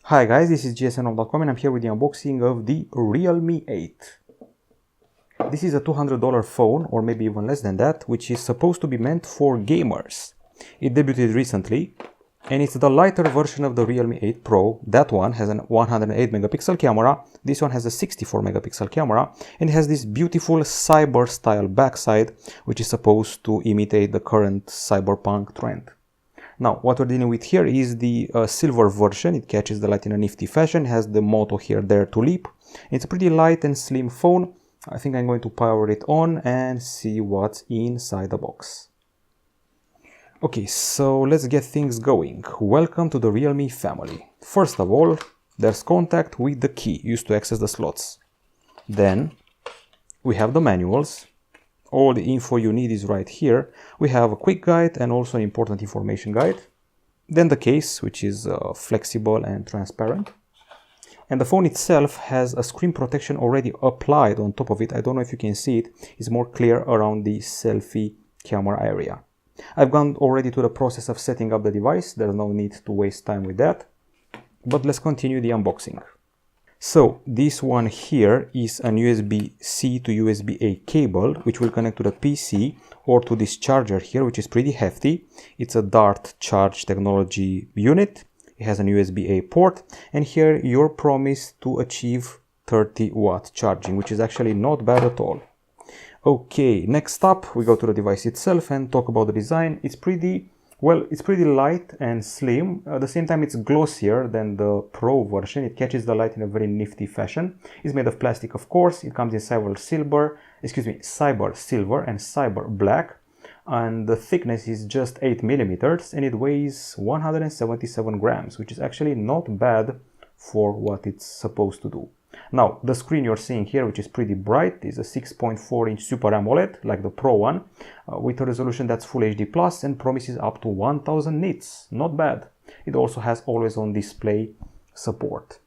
Hi guys, this is gsnov.com and I'm here with the unboxing of the Realme 8. This is a $200 phone, or maybe even less than that, which is supposed to be meant for gamers. It debuted recently, and it's the lighter version of the Realme 8 Pro. That one has a 108 megapixel camera, this one has a 64 megapixel camera, and it has this beautiful cyber style backside, which is supposed to imitate the current cyberpunk trend. Now, what we're dealing with here is the silver version. It catches the light in a nifty fashion, has the motto here, "Dare to Leap." It's a pretty light and slim phone. I think I'm going to power it on and see what's inside the box. Okay, so let's get things going. Welcome to the Realme family. First of all, there's contact with the key used to access the slots. Then we have the manuals. All the info you need is right here. We have a quick guide and also an important information guide. Then the case, which is flexible and transparent. And the phone itself has a screen protection already applied on top of it. I don't know if you can see it. It's more clear around the selfie camera area. I've gone already to the process of setting up the device. There's no need to waste time with that. But let's continue the unboxing. So this one here is an USB-C to USB-A cable, which will connect to the PC or to this charger here, which is pretty hefty. It's a Dart charge technology unit. It has an USB-A port, and here you're promised to achieve 30-watt charging, which is actually not bad at all. Okay, next up we go to the device itself and talk about the design. It's pretty light and slim. At the same time, it's glossier than the Pro version. It catches the light in a very nifty fashion. It's made of plastic, of course. It comes in cyber silver and cyber black. And the thickness is just 8 millimeters and it weighs 177 grams, which is actually not bad for what it's supposed to do. Now, the screen you're seeing here, which is pretty bright, is a 6.4-inch Super AMOLED, like the Pro one, with a resolution that's Full HD Plus and promises up to 1000 nits. Not bad. It also has always-on display support.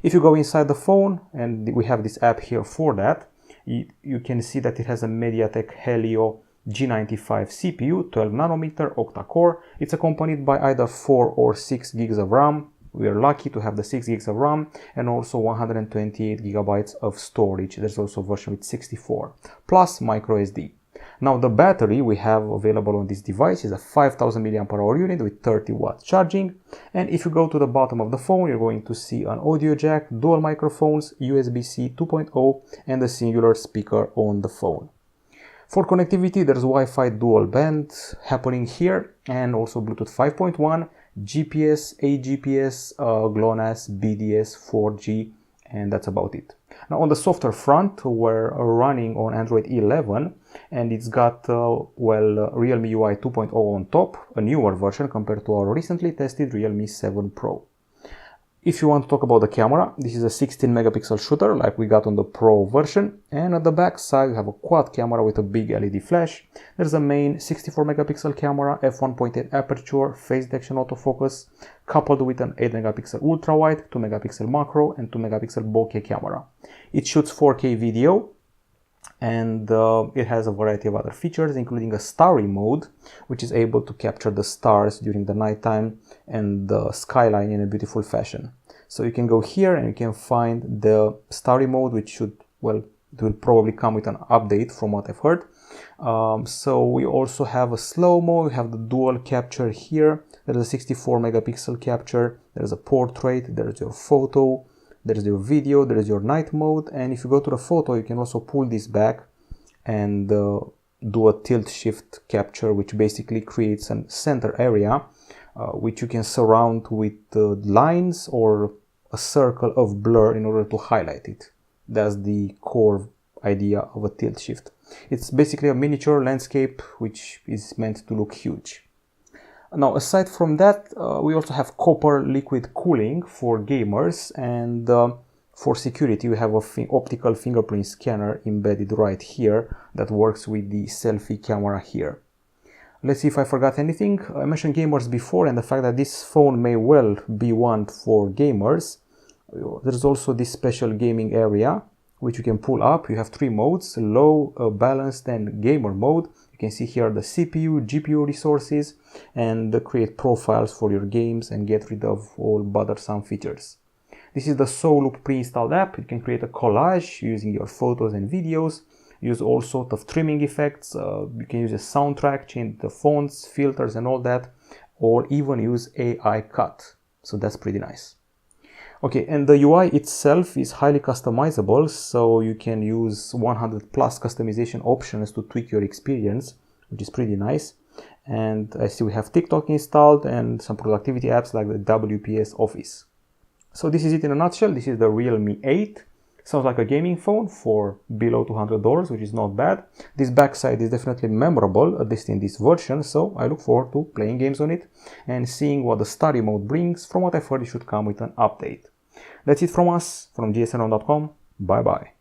If you go inside the phone, and we have this app here for that, you can see that it has a MediaTek Helio G95 CPU, 12 nanometer, octa-core. It's accompanied by either 4 or 6 gigs of RAM. We are lucky to have the 6 gigs of RAM and also 128 gigabytes of storage. There's also a version with 64, plus microSD. Now the battery we have available on this device is a 5000 mAh unit with 30 watt charging. And if you go to the bottom of the phone, you're going to see an audio jack, dual microphones, USB-C 2.0 and a singular speaker on the phone. For connectivity, there's Wi-Fi dual band happening here and also Bluetooth 5.1, GPS, AGPS, GLONASS, BDS, 4G, and that's about it. Now on the software front, we're running on Android 11 and it's got Realme UI 2.0 on top, a newer version compared to our recently tested Realme 7 Pro. If you want to talk about the camera, this is a 16 megapixel shooter like we got on the Pro version, and at the back side you have a quad camera with a big LED flash. There's a main 64 megapixel camera, f1.8 aperture, phase detection autofocus, coupled with an 8 megapixel ultrawide, 2 megapixel macro and 2 megapixel bokeh camera. It shoots 4K video and it has a variety of other features, including a Starry Mode, which is able to capture the stars during the nighttime and the skyline in a beautiful fashion. So you can go here and you can find the Starry Mode, which it will probably come with an update from what I've heard. So we also have a slow-mo, we have the dual capture here, there's a 64 megapixel capture, there's a portrait, there's your photo, there's your video, there's your night mode, and if you go to the photo, you can also pull this back and do a tilt shift capture, which basically creates a center area, which you can surround with lines or a circle of blur in order to highlight it. That's the core idea of a tilt shift. It's basically a miniature landscape, which is meant to look huge. Now, aside from that, we also have copper liquid cooling for gamers, and for security we have an optical fingerprint scanner embedded right here that works with the selfie camera here. Let's see if I forgot anything. I mentioned gamers before and the fact that this phone may well be one for gamers. There's also this special gaming area which you can pull up. You have 3 modes: low, balanced and gamer mode. You can see here the CPU, GPU resources, and create profiles for your games and get rid of all bothersome features. This is the Soloop pre-installed app. You can create a collage using your photos and videos, use all sorts of trimming effects. You can use a soundtrack, change the fonts, filters and all that, or even use AI cut. So that's pretty nice. Okay, and the UI itself is highly customizable, so you can use 100 plus customization options to tweak your experience, which is pretty nice. And I see we have TikTok installed and some productivity apps like the WPS Office. So this is it in a nutshell. This is the Realme 8. Sounds like a gaming phone for below $200, which is not bad. This backside is definitely memorable, at least in this version, so I look forward to playing games on it and seeing what the Starry Mode brings. From what I've heard, it should come with an update. That's it from us, from gsn.com. Bye bye.